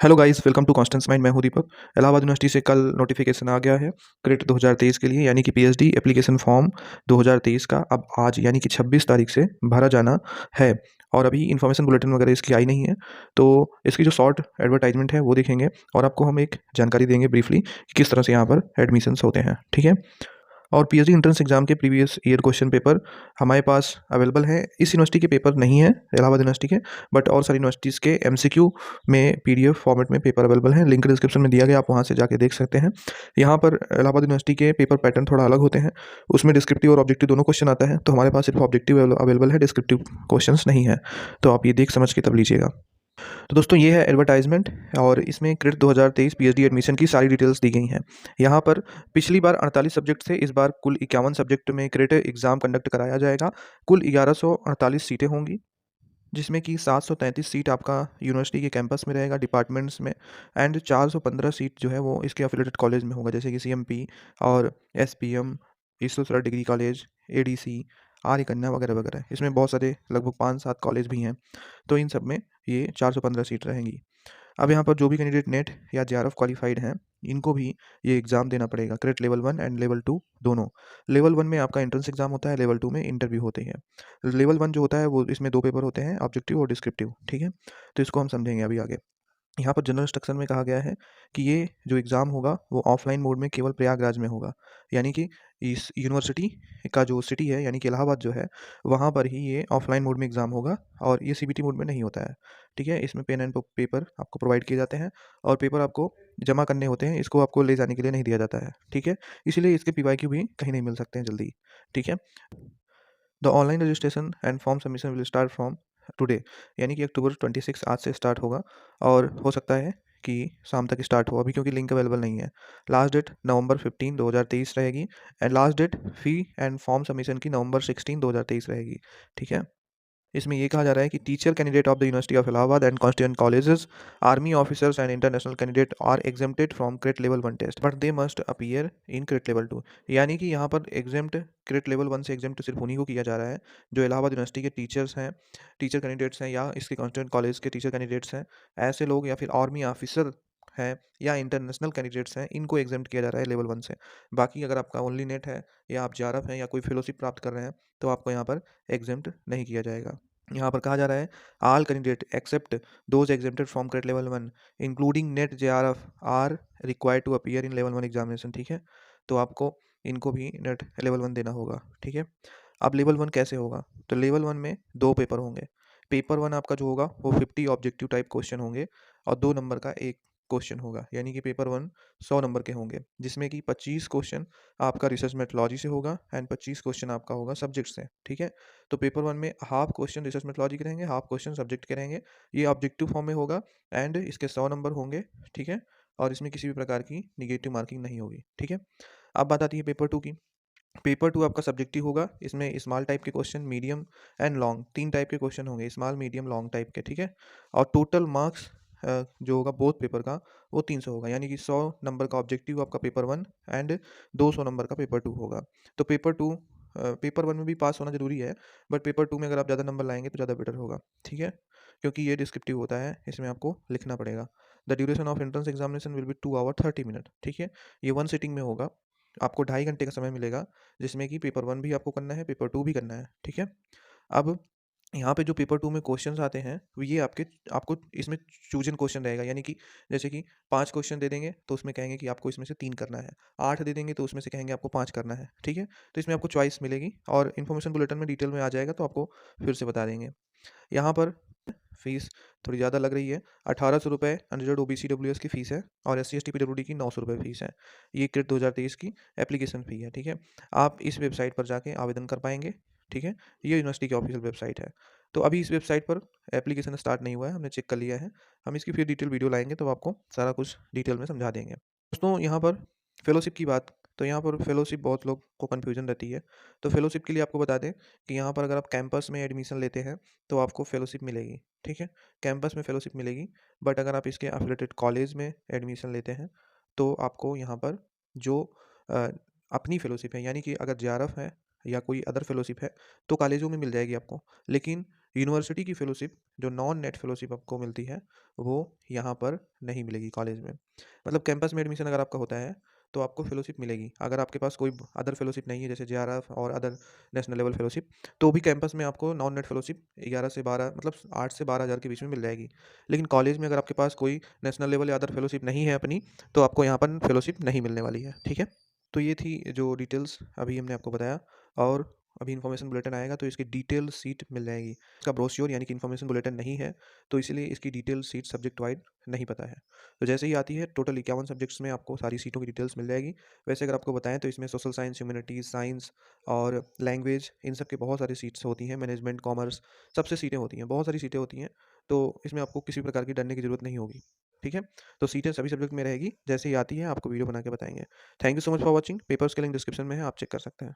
Hello guys, welcome to constant mind. मैं हूं दीपक। Allahabad university से कल नोटिफिकेशन आ गया है क्रेट 2023 के लिए, यानी कि पीएचडी एप्लीकेशन फॉर्म 2023 का अब आज यानी कि 26 तारीख से भरा जाना है। और अभी इन्फॉर्मेशन बुलेटिन वगैरह इसकी आई नहीं है, तो इसकी जो शॉर्ट एडवर्टाइजमेंट है वो देखेंगे और आपको हम एक जानकारी देंगे ब्रीफली कि किस तरह से यहाँ पर एडमिशन्स होते हैं। ठीक है। और पीएचडी एंट्रेंस एग्जाम के प्रीवियस ईयर क्वेश्चन पेपर हमारे पास अवेलेबल हैं। इस यूनिवर्सिटी के पेपर नहीं है, इलाहाबाद यूनिवर्सिटी के, बट और सारी यूनिवर्सिटीज़ के एमसीक्यू में पीडीएफ फॉर्मेट में पेपर अवेलेबल हैं। लिंक डिस्क्रिप्शन में दिया गया, आप वहाँ से जाके देख सकते हैं। यहाँ पर इलाहाबाद यूनिवर्सिटी के पेपर पैटर्न थोड़ा अलग होते हैं। उसमें डिस्क्रिप्टिव और ऑब्जेक्टिव दोनों क्वेश्चन आता है, तो हमारे पास सिर्फ ऑब्जेक्टिव अवेलेबल है, डिस्क्रिप्टिव क्वेश्चन नहीं है। तो आप ये देख समझ के तब लीजिएगा। तो दोस्तों, ये है एडवर्टाइजमेंट और इसमें क्रेट 2023 पीएचडी एडमिशन की सारी डिटेल्स दी गई हैं। यहाँ पर पिछली बार 48 सब्जेक्ट थे, इस बार कुल 51 सब्जेक्ट में क्रेट एग्जाम कंडक्ट कराया जाएगा। कुल 1148 सीटें होंगी, जिसमें कि 733 सीट आपका यूनिवर्सिटी के कैंपस में रहेगा, डिपार्टमेंट्स में, एंड 415 सीट जो है वो इसके एफिलेटेड कॉलेज में होगा, जैसे कि सीएमपी और एसपीएम, ईश्वरसरा डिग्री कॉलेज, एडीसी, आर्य कन्या वगैरह वगैरह। इसमें बहुत सारे लगभग 5-7 कॉलेज भी हैं, तो इन सब में ये 415 सीट रहेंगी। अब यहाँ पर जो भी कैंडिडेट नेट या जेआरएफ क्वालिफाइड हैं, इनको भी ये एग्ज़ाम देना पड़ेगा, क्रेट लेवल 1 एंड लेवल 2 दोनों। लेवल 1 में आपका एंट्रेंस एग्ज़ाम होता है, लेवल 2 में इंटरव्यू होते हैं। लेवल 1 जो होता है वो इसमें 2 पेपर होते हैं, ऑब्जेक्टिव और डिस्क्रिप्टिव। ठीक है, तो इसको हम समझेंगे अभी आगे। यहाँ पर जनरल इंस्ट्रक्शन में कहा गया है कि ये जो एग्ज़ाम होगा वो ऑफलाइन मोड में केवल प्रयागराज में होगा, यानी कि इस यूनिवर्सिटी का जो सिटी है यानी कि इलाहाबाद जो है, वहाँ पर ही ये ऑफलाइन मोड में एग्ज़ाम होगा और ये सीबीटी मोड में नहीं होता है। ठीक है, इसमें पेन एंड पेपर आपको प्रोवाइड किए जाते हैं और पेपर आपको जमा करने होते हैं, इसको आपको ले जाने के लिए नहीं दिया जाता है। ठीक है, इसीलिए इसके पीवाईक्यू भी कहीं नहीं मिल सकते हैं जल्दी। ठीक है। The online registration and form submission will start from today, यानी कि अक्टूबर 26 आज से स्टार्ट होगा और हो सकता है कि शाम तक स्टार्ट हो अभी, क्योंकि लिंक अवेलेबल नहीं है। लास्ट डेट नवंबर 15 2023 रहेगी and last date fee and form submission की नवंबर 16 2023 रहेगी। ठीक है। इसमें ये कहा जा रहा है कि teacher candidate of the university of Allahabad and constituent colleges, army officers and international candidate are exempted from CRET level 1 test but they must appear in CRET level 2। यानी कि यहाँ पर एग्जेम्प्ट क्रेट लेवल 1 से एग्जेम्प्ट सिर्फ उन्हीं को किया जा रहा है जो इलाहाबाद यूनिवर्सिटी के टीचर्स हैं, टीचर कैंडिडेट्स हैं, या इसके कॉन्स्टिट्यूएंट कॉलेज के टीचर कैंडिडेट्स हैं। ऐसे लोग या फिर आर्मी ऑफिसर हैं या इंटरनेशनल कैंडिडेट्स हैं, इनको एग्जेम्प्ट किया जा रहा है लेवल 1 से। बाकी अगर आपका ओनली नेट है या आप जेआरएफ हैं या कोई फेलोशिप प्राप्त कर रहे हैं, तो आपको यहाँ पर एग्जेम्प्ट नहीं किया जाएगा। यहाँ पर कहा जा रहा है all candidate except those exempted from CRET level 1 including NET JRF are required to appear in level 1 examination. ठीक है, तो आपको इनको भी नेट लेवल 1 देना होगा। ठीक है। अब लेवल 1 कैसे होगा? तो लेवल 1 में 2 पेपर होंगे। पेपर 1 आपका जो होगा वो 50 ऑब्जेक्टिव टाइप क्वेश्चन होंगे और 2 नंबर का एक क्वेश्चन होगा, यानी कि पेपर 1 100 नंबर के होंगे, जिसमें कि 25 क्वेश्चन आपका रिसर्च मेथोलॉजी से होगा एंड 25 क्वेश्चन आपका होगा सब्जेक्ट से। ठीक है, तो पेपर 1 में हाफ क्वेश्चन रिसर्च मेथोलॉजी के रहेंगे, हाफ क्वेश्चन सब्जेक्ट के रहेंगे। ये ऑब्जेक्टिव फॉर्म में होगा एंड इसके 100 नंबर होंगे। ठीक है, और इसमें किसी भी प्रकार की निगेटिव मार्किंग नहीं होगी। ठीक है। अब बात आती है पेपर 2 की। पेपर 2 आपका सब्जेक्टिव होगा, इसमें स्मॉल टाइप के question, medium and long, 3 type के क्वेश्चन होंगे, स्मॉल, मीडियम, लॉन्ग टाइप के। ठीक है, और टोटल मार्क्स जो होगा बोथ पेपर का वो 300 होगा, यानी कि 100 नंबर का ऑब्जेक्टिव आपका पेपर 1 एंड 200 नंबर का पेपर 2 होगा। तो पेपर 2 पेपर 1 में भी पास होना जरूरी है, बट पेपर 2 में अगर आप ज़्यादा नंबर लाएंगे तो ज़्यादा बेटर होगा। ठीक है, क्योंकि ये डिस्क्रिप्टिव होता है, इसमें आपको लिखना पड़ेगा। The duration of entrance examination will be 2 hour 30 minute. ठीक है, ये 1 सिटिंग में होगा, आपको 2.5 घंटे का समय मिलेगा, जिसमें कि पेपर 1 भी आपको करना है, पेपर 2 भी करना है। ठीक है। अब यहाँ पे जो पेपर 2 में क्वेश्चंस आते हैं, वो ये आपको इसमें चूजन क्वेश्चन रहेगा, यानी कि जैसे कि 5 क्वेश्चन दे देंगे तो उसमें कहेंगे कि आपको इसमें से 3 करना है, 8 दे देंगे तो उसमें से कहेंगे आपको 5 करना है। ठीक है, तो इसमें आपको चॉइस मिलेगी और इन्फॉर्मेशन बुलेटिन में डिटेल में आ जाएगा, तो आपको फिर से बता देंगे। यहाँ पर फीस थोड़ी ज़्यादा लग रही है, 1800 रुपये अनरिजर्व ओबीसी डब्ल्यूएस की फ़ीस है और S C S T PWD की 900 रुपये फीस है। ये क्रेट 2023 की एप्लीकेशन फ़ी है। ठीक है, आप इस वेबसाइट पर जाके आवेदन कर पाएंगे। ठीक है, ये यूनिवर्सिटी की ऑफिशियल वेबसाइट है। तो अभी इस वेबसाइट पर एप्लीकेशन स्टार्ट नहीं हुआ है, हमने चेक कर लिया है। हम इसकी फिर डिटेल वीडियो लाएंगे तो आपको सारा कुछ डिटेल में समझा देंगे। दोस्तों, यहाँ पर फेलोशिप की बात, तो यहाँ पर फेलोशिप बहुत लोग को कन्फ्यूजन रहती है। तो फेलोशिप के लिए आपको बता दें कि यहाँ पर अगर आप कैंपस में एडमिशन लेते हैं तो आपको फेलोशिप मिलेगी। ठीक है, कैंपस में फेलोशिप मिलेगी, बट अगर आप इसके एफिलेटेड कॉलेज में एडमिशन लेते हैं तो आपको यहाँ पर जो अ, अपनी फेलोशिप है, यानी कि अगर जेआरएफ है या कोई अदर फेलोशिप है, तो कॉलेजों में मिल जाएगी आपको। लेकिन यूनिवर्सिटी की फ़ेलोशिप जो नॉन नेट फ़ेलोशिप आपको मिलती है, वो यहाँ पर नहीं मिलेगी कॉलेज में। मतलब कैंपस में एडमिशन अगर आपका होता है, तो आपको फ़ेलोशिप मिलेगी। अगर आपके पास कोई अदर फ़ेलोशिप नहीं है जैसे जेआरएफ और अदर नेशनल लेवल फ़ेलोशिप, तो भी कैंपस में आपको नॉन नेट फ़ेलोशिप 11 से 12 मतलब 8 से 12,000 के बीच में मिल जाएगी। लेकिन कॉलेज में अगर आपके पास कोई नेशनल लेवल या अदर फ़ेलोशिप नहीं है अपनी, तो आपको यहाँ पर फ़ेलोशिप नहीं मिलने वाली है। ठीक है? तो ये थी जो डिटेल्स अभी हमने आपको बताया और अभी इन्फॉर्मेशन बुलेटिन आएगा तो इसकी डिटेल सीट मिल जाएगी। इसका ब्रोश्योर यानी कि इन्फॉर्मेशन बुलेटिन नहीं है, तो इसीलिए इसकी डिटेल सीट सब्जेक्ट वाइड नहीं पता है। तो जैसे ही आती है टोटल 51 सब्जेक्ट्स में आपको सारी सीटों की डिटेल्स मिल जाएगी। वैसे अगर आपको बताएँ तो इसमें सोशल साइंस, ह्यूमैनिटीज़, साइंस और लैंग्वेज इन सब के बहुत सारी सीट्स होती हैं, मैनेजमेंट, कॉमर्स सबसे सीटें होती हैं, बहुत सारी सीटें होती हैं। तो इसमें आपको किसी प्रकार की डरने की ज़रूरत नहीं होगी। ठीक है? तो सीटें सभी सब्जेक्ट में रहेगी, जैसे ही आती है आपको वीडियो बना के बताएँगे। Thank you so much for watching. Papers के लिंक डिस्क्रिप्शन में है, आप चेक कर सकते हैं।